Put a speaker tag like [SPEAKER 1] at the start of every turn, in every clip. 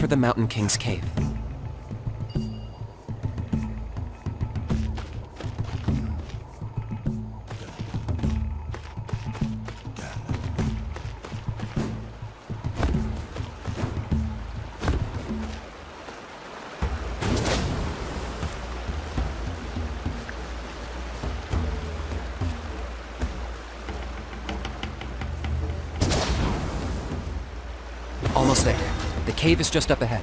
[SPEAKER 1] for the Mountain King's cave. Almost there. The cave is just up ahead.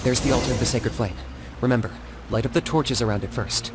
[SPEAKER 1] There's the altar of the sacred flame. Remember, light up the torches around it first.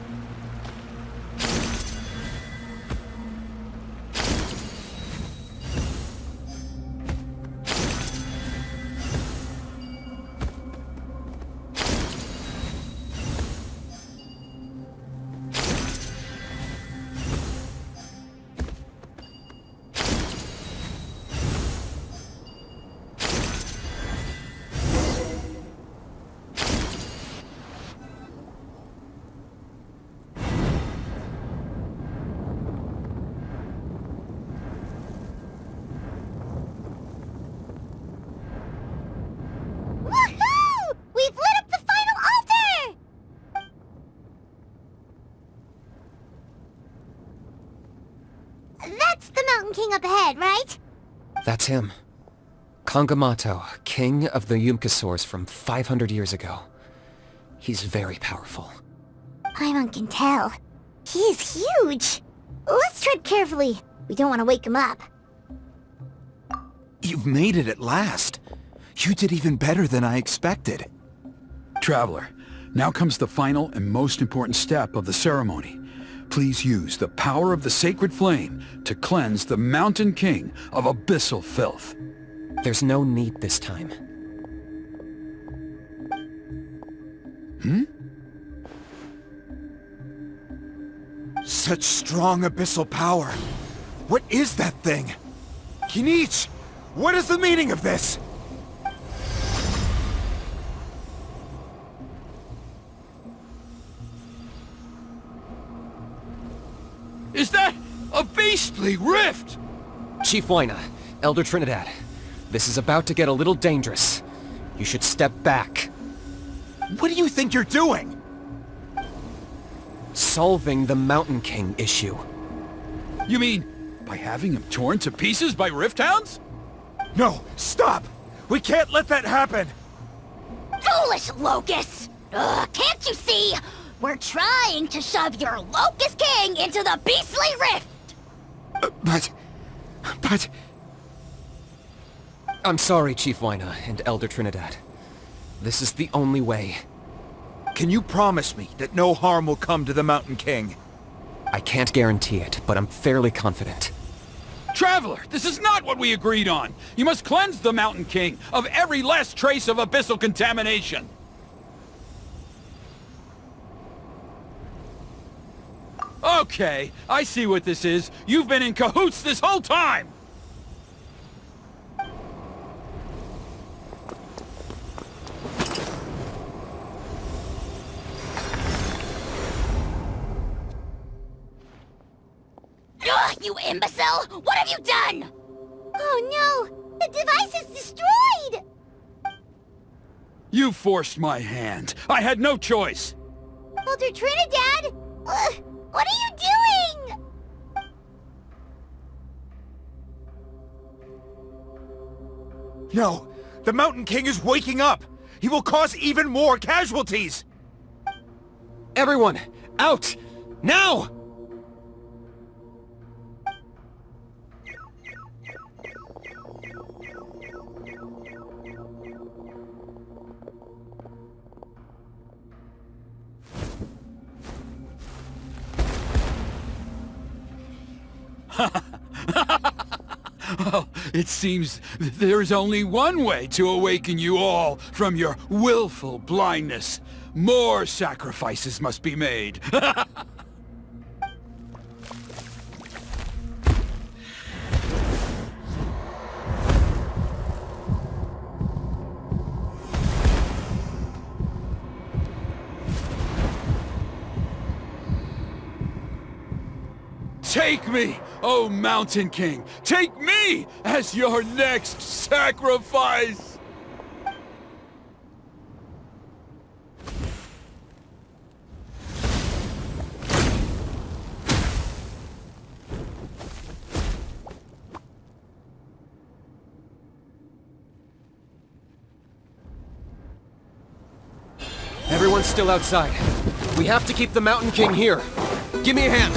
[SPEAKER 2] Woohoo! We've lit up the final altar! That's the Mountain King up ahead, right?
[SPEAKER 1] That's him. Kangamato, king of the Yumkasaurs from 500 years ago. He's very powerful.
[SPEAKER 2] Paimon can tell. He is huge. Let's tread carefully. We don't want to wake him up.
[SPEAKER 3] You've made it at last. You did even better than I expected.
[SPEAKER 4] Traveler, now comes the final and most important step of the ceremony. Please use the power of the sacred flame to cleanse the Mountain King of abyssal filth.
[SPEAKER 1] There's no need this time.
[SPEAKER 3] Such strong abyssal power. What is that thing? Kinich, what is the meaning of this?
[SPEAKER 4] Is that a beastly rift?
[SPEAKER 1] Chief Huayna, Elder Trinidad, this is about to get a little dangerous. You should step back.
[SPEAKER 3] What do you think you're doing?
[SPEAKER 1] Solving the Mountain King issue.
[SPEAKER 4] You mean by having him torn to pieces by rift hounds?
[SPEAKER 3] No, stop! We can't let that happen!
[SPEAKER 2] Foolish Locust! Can't you see? We're trying to shove your Locust King into the beastly rift!
[SPEAKER 3] But...
[SPEAKER 1] I'm sorry, Chief Huayna and Elder Trinidad. This is the only way.
[SPEAKER 3] Can you promise me that no harm will come to the Mountain King?
[SPEAKER 1] I can't guarantee it, but I'm fairly confident.
[SPEAKER 4] Traveler, this is not what we agreed on. You must cleanse the Mountain King of every last trace of abyssal contamination. Okay, I see what this is. You've been in cahoots this whole time!
[SPEAKER 2] Ugh, you imbecile! What have you done? Oh no! The device is destroyed!
[SPEAKER 4] You forced my hand. I had no choice.
[SPEAKER 2] Elder Trinidad! What are you doing?
[SPEAKER 3] No! The Mountain King is waking up! He will cause even more casualties!
[SPEAKER 1] Everyone, out! Now!
[SPEAKER 4] Well, it seems there's only one way to awaken you all from your willful blindness. More sacrifices must be made. Take me, O Mountain King! Take me as your next sacrifice!
[SPEAKER 1] Everyone's still outside. We have to keep the Mountain King here. Give me a hand.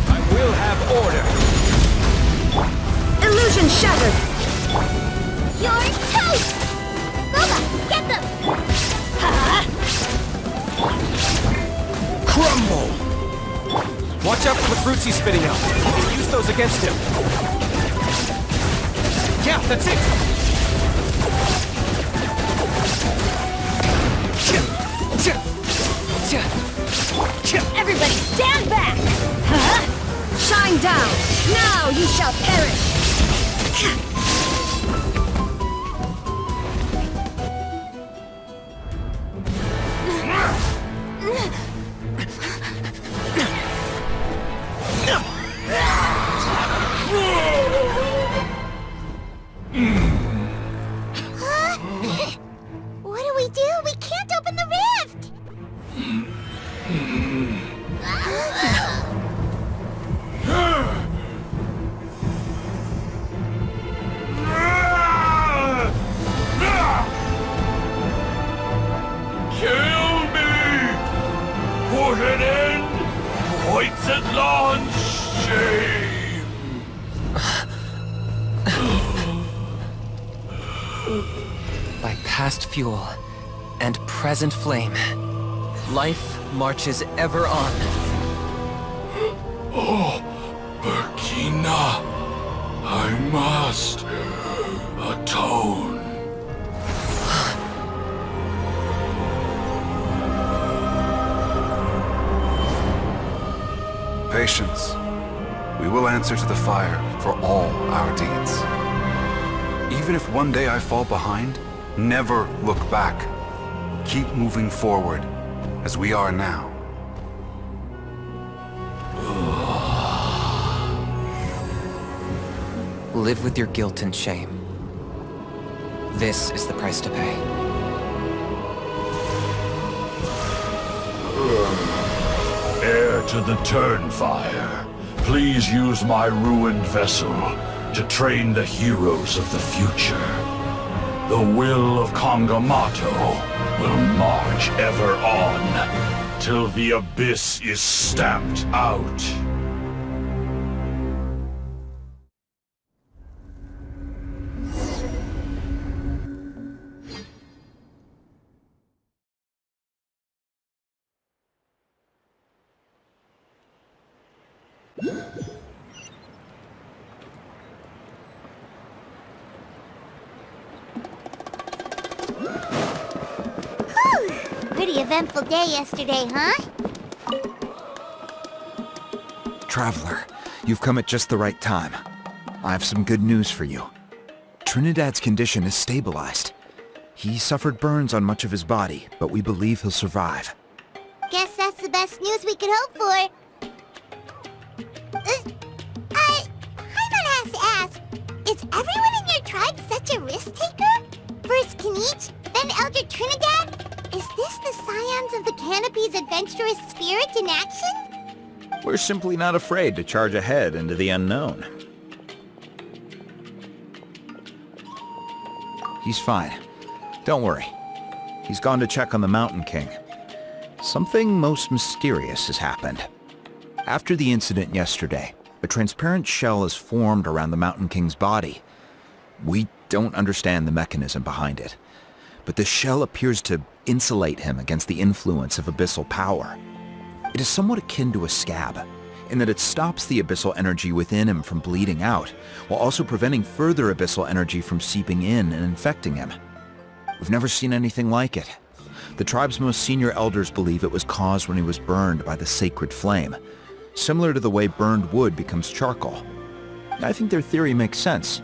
[SPEAKER 4] I will have order.
[SPEAKER 5] Illusion shattered!
[SPEAKER 2] You're toast!
[SPEAKER 1] fruits he's spitting out. We'll use those against him. Yeah, that's it!
[SPEAKER 2] Everybody stand back! Huh? Shine down! Now you shall perish! What do we do? We can't open the rift!
[SPEAKER 5] Kill me! Put an end to White's shame!
[SPEAKER 1] By past fuel and present flame, life marches ever on.
[SPEAKER 5] Oh, Burkina, I must atone.
[SPEAKER 6] Patience. We will answer to the fire for all our deeds. Even if one day I fall behind, never look back. Keep moving forward, as we are now.
[SPEAKER 1] Live with your guilt and shame. This is the price to pay.
[SPEAKER 5] Heir to the Turnfire, please use my ruined vessel to train the heroes of the future. The will of Kangamato will march ever on, till the abyss is stamped out.
[SPEAKER 2] Pretty eventful day yesterday, huh?
[SPEAKER 3] Traveler, you've come at just the right time. I have some good news for you. Trinidad's condition is stabilized. He suffered burns on much of his body, but we believe he'll survive.
[SPEAKER 2] Guess that's the best news we could hope for. I don't have to ask. Is everyone in your tribe such a risk-taker? First Kinich, then Elder Trinidad? Is this the Scions of the Canopy's adventurous spirit in action?
[SPEAKER 3] We're simply not afraid to charge ahead into the unknown. He's fine. Don't worry. He's gone to check on the Mountain King. Something most mysterious has happened. After the incident yesterday, a transparent shell has formed around the Mountain King's body. We don't understand the mechanism behind it, but the shell appears to insulate him against the influence of abyssal power. It is somewhat akin to a scab, in that it stops the abyssal energy within him from bleeding out, while also preventing further abyssal energy from seeping in and infecting him. We've never seen anything like it. The tribe's most senior elders believe it was caused when he was burned by the sacred flame, similar to the way burned wood becomes charcoal. I think their theory makes sense.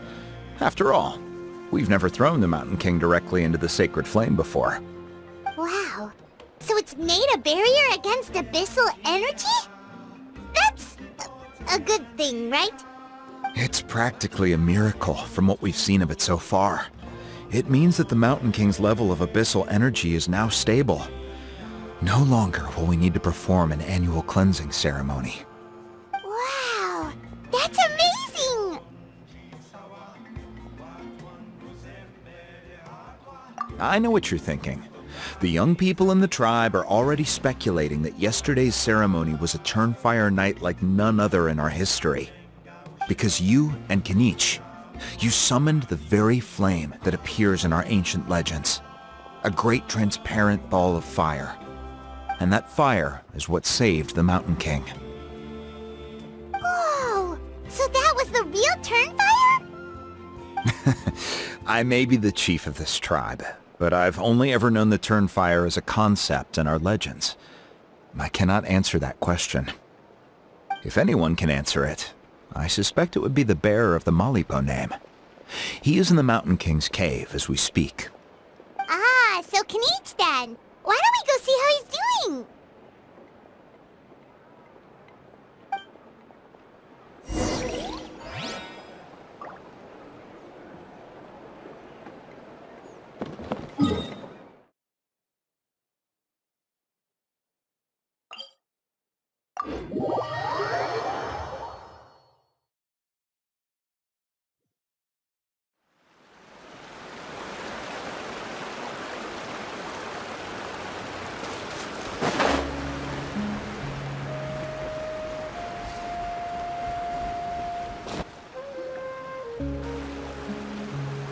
[SPEAKER 3] After all, we've never thrown the Mountain King directly into the sacred flame before.
[SPEAKER 2] Wow. So it's made a barrier against abyssal energy? That's a good thing, right?
[SPEAKER 3] It's practically a miracle from what we've seen of it so far. It means that the Mountain King's level of abyssal energy is now stable. No longer will we need to perform an annual cleansing ceremony.
[SPEAKER 2] Wow. That's amazing!
[SPEAKER 3] I know what you're thinking. The young people in the tribe are already speculating that yesterday's ceremony was a Turnfire Night like none other in our history. Because you and Kinich, you summoned the very flame that appears in our ancient legends. A great transparent ball of fire. And that fire is what saved the Mountain King.
[SPEAKER 2] the real Turnfire?
[SPEAKER 3] I may be the chief of this tribe, but I've only ever known the Turnfire as a concept in our legends. I cannot answer that question. If anyone can answer it, I suspect it would be the bearer of the Malipo name. He is in the Mountain King's cave as we speak.
[SPEAKER 2] Ah, so Knight then. Why don't we go see how he's doing?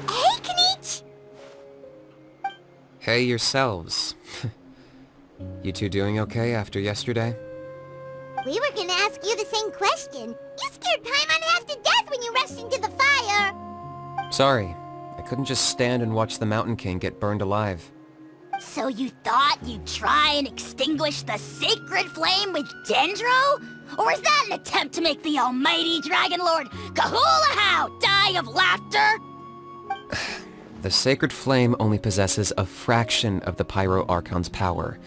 [SPEAKER 2] Hey, Knight!
[SPEAKER 1] Hey yourselves. You two doing okay after yesterday?
[SPEAKER 2] We were gonna ask you the same question. You scared Paimon half to death when you rushed into the fire.
[SPEAKER 1] Sorry, I couldn't just stand and watch the Mountain King get burned alive.
[SPEAKER 7] So you thought you'd try and extinguish the sacred flame with Dendro? Or is that an attempt to make the almighty Dragon Lord Kahulahow die of laughter?
[SPEAKER 1] The sacred flame only possesses a fraction of the Pyro Archon's power.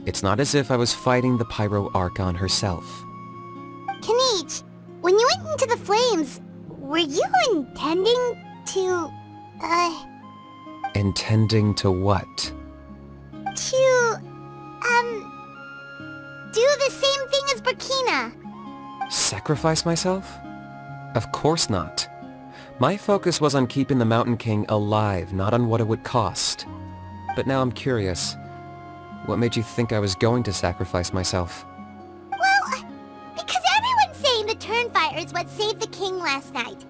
[SPEAKER 1] It's not as if I was fighting the Pyro Archon herself.
[SPEAKER 2] Knight, when you went into the flames, were you intending to,
[SPEAKER 1] Intending to what?
[SPEAKER 2] do the same thing as Burkina?
[SPEAKER 1] Sacrifice myself? Of course not. My focus was on keeping the Mountain King alive, not on what it would cost. But now I'm curious. What made you think I was going to sacrifice myself?
[SPEAKER 2] Well, because everyone's saying the Turnfire is what saved the king last night.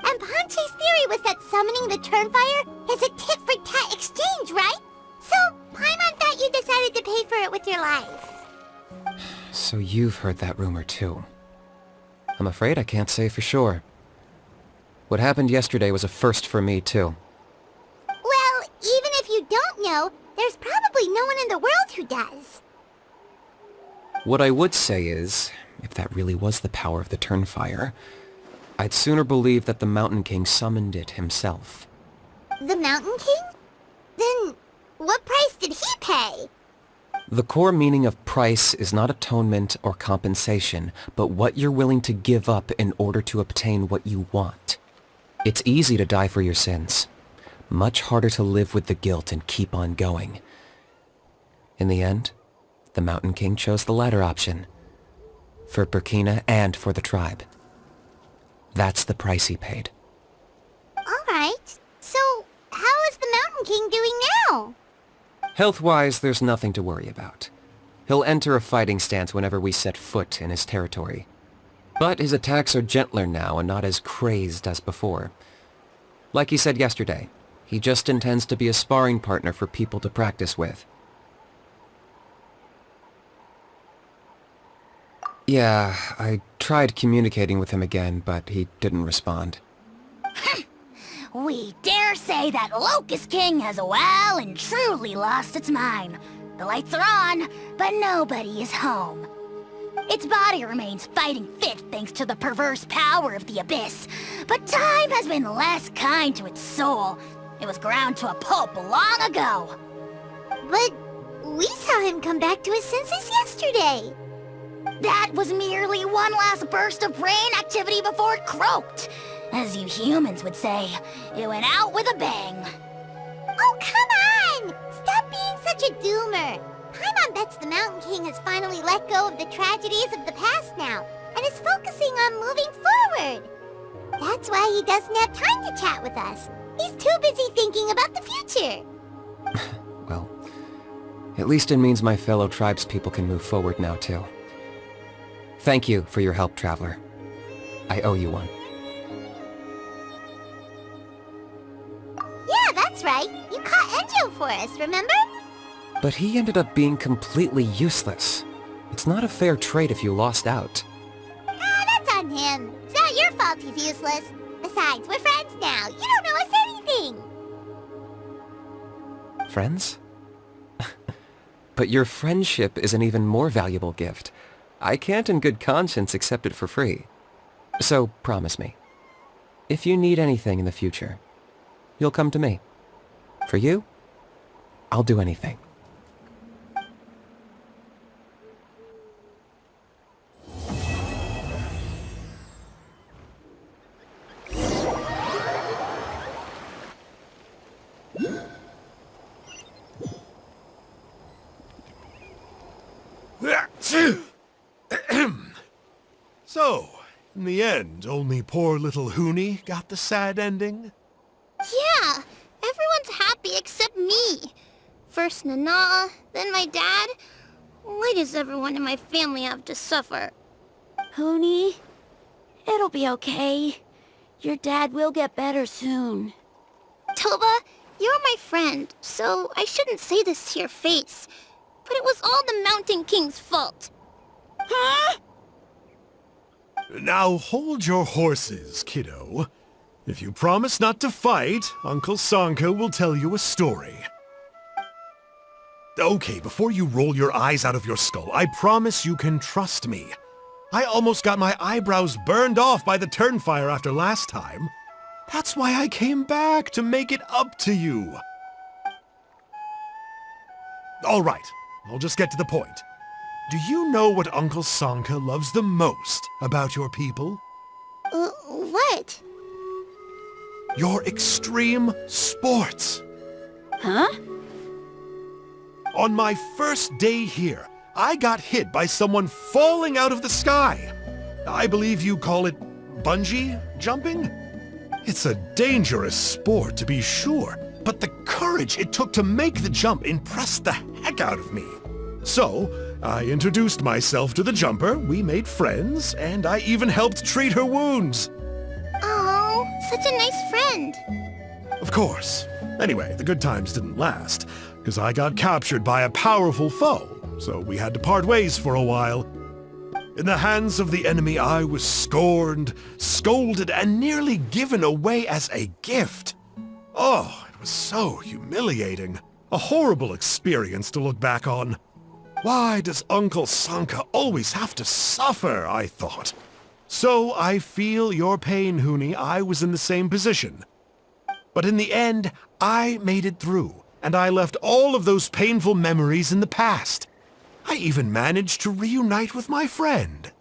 [SPEAKER 2] And Ponche's theory was that summoning the Turnfire is a tit-for-tat exchange, right? So, Paimon thought you decided to pay for it with your life.
[SPEAKER 1] So you've heard that rumor too. I'm afraid I can't say for sure. What happened yesterday was a first for me too.
[SPEAKER 2] Well, even if you don't know, there's probably no one in the world who does.
[SPEAKER 1] What I would say is, if that really was the power of the Turnfire, I'd sooner believe that the Mountain King summoned it himself.
[SPEAKER 2] The Mountain King? Then, what price did he pay?
[SPEAKER 1] The core meaning of price is not atonement or compensation, but what you're willing to give up in order to obtain what you want. It's easy to die for your sins. Much harder to live with the guilt and keep on going. In the end, the Mountain King chose the latter option. For Burkina and for the tribe. That's the price he paid.
[SPEAKER 2] Alright, so how is the Mountain King doing now?
[SPEAKER 1] Health-wise, there's nothing to worry about. He'll enter a fighting stance whenever we set foot in his territory. But his attacks are gentler now and not as crazed as before. Like he said yesterday, he just intends to be a sparring partner for people to practice with. Yeah, I tried communicating with him again, but he didn't respond.
[SPEAKER 7] We dare say that Locust King has well and truly lost its mind. The lights are on, but nobody is home. Its body remains fighting fit thanks to the perverse power of the Abyss, but time has been less kind to its soul. It was ground to a pulp long ago.
[SPEAKER 2] But we saw him come back to his senses yesterday.
[SPEAKER 7] That was merely one last burst of brain activity before it croaked. As you humans would say, it went out with a bang.
[SPEAKER 2] Oh, come on! Stop being such a doomer. Paimon bets the Mountain King has finally let go of the tragedies of the past now, and is focusing on moving forward. That's why he doesn't have time to chat with us. He's too busy thinking about the future.
[SPEAKER 1] Well, at least it means my fellow tribespeople can move forward now too. Thank you for your help, Traveler. I owe you one.
[SPEAKER 2] Yeah, that's right. You caught Enjo for us, remember?
[SPEAKER 1] But he ended up being completely useless. It's not a fair trade if you lost out.
[SPEAKER 2] Ah, that's on fault he's useless. Besides, we're friends now. You don't know us anything.
[SPEAKER 1] Friends? But your friendship is an even more valuable gift. I can't in good conscience accept it for free. So promise me, if you need anything in the future, you'll come to me. For you, I'll do anything.
[SPEAKER 8] So, in the end, only poor little Hoonie got the sad ending?
[SPEAKER 2] Yeah, everyone's happy except me. First Nana, then my dad. Why does everyone in my family have to suffer?
[SPEAKER 7] Hoonie, it'll be okay. Your dad will get better soon.
[SPEAKER 2] Toba, you're my friend, so I shouldn't say this to your face. But it was all the Mountain King's fault.
[SPEAKER 7] Huh?
[SPEAKER 8] Now hold your horses, kiddo. If you promise not to fight, Uncle Sanka will tell you a story. Okay, before you roll your eyes out of your skull, I promise you can trust me. I almost got my eyebrows burned off by the Turnfire after last time. That's why I came back, to make it up to you. All right, I'll just get to the point. Do you know what Uncle Sanka loves the most about your people?
[SPEAKER 2] What?
[SPEAKER 8] Your extreme sports.
[SPEAKER 7] Huh?
[SPEAKER 8] On my first day here, I got hit by someone falling out of the sky. I believe you call it bungee jumping? It's a dangerous sport, to be sure, but the courage it took to make the jump impressed the heck out of me. So, I introduced myself to the jumper, we made friends, and I even helped treat her wounds.
[SPEAKER 2] Oh, such a nice friend.
[SPEAKER 8] Of course. Anyway, the good times didn't last, because I got captured by a powerful foe, so we had to part ways for a while. In the hands of the enemy, I was scorned, scolded, and nearly given away as a gift. Oh, it was so humiliating. A horrible experience to look back on. Why does Uncle Sanka always have to suffer, I thought. So I feel your pain, Hoonie. I was in the same position. But in the end, I made it through, and I left all of those painful memories in the past. I even managed to reunite with my friend.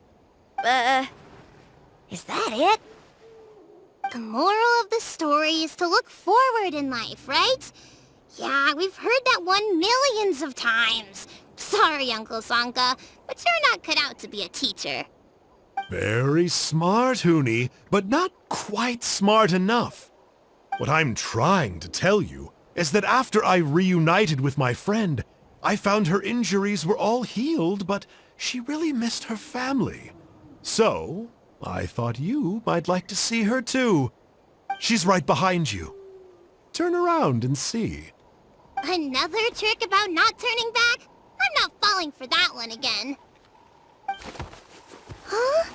[SPEAKER 7] Is that it?
[SPEAKER 2] The moral of the story is to look forward in life, right? Yeah, we've heard that one millions of times. Sorry, Uncle Sanka, but you're not cut out to be a teacher.
[SPEAKER 8] Very smart, Hoonie, but not quite smart enough. What I'm trying to tell you is that after I reunited with my friend, I found her injuries were all healed, but she really missed her family. So, I thought you might like to see her too. She's right behind you. Turn around and see.
[SPEAKER 2] Another trick about not turning back? I'm not falling for that one again. Huh?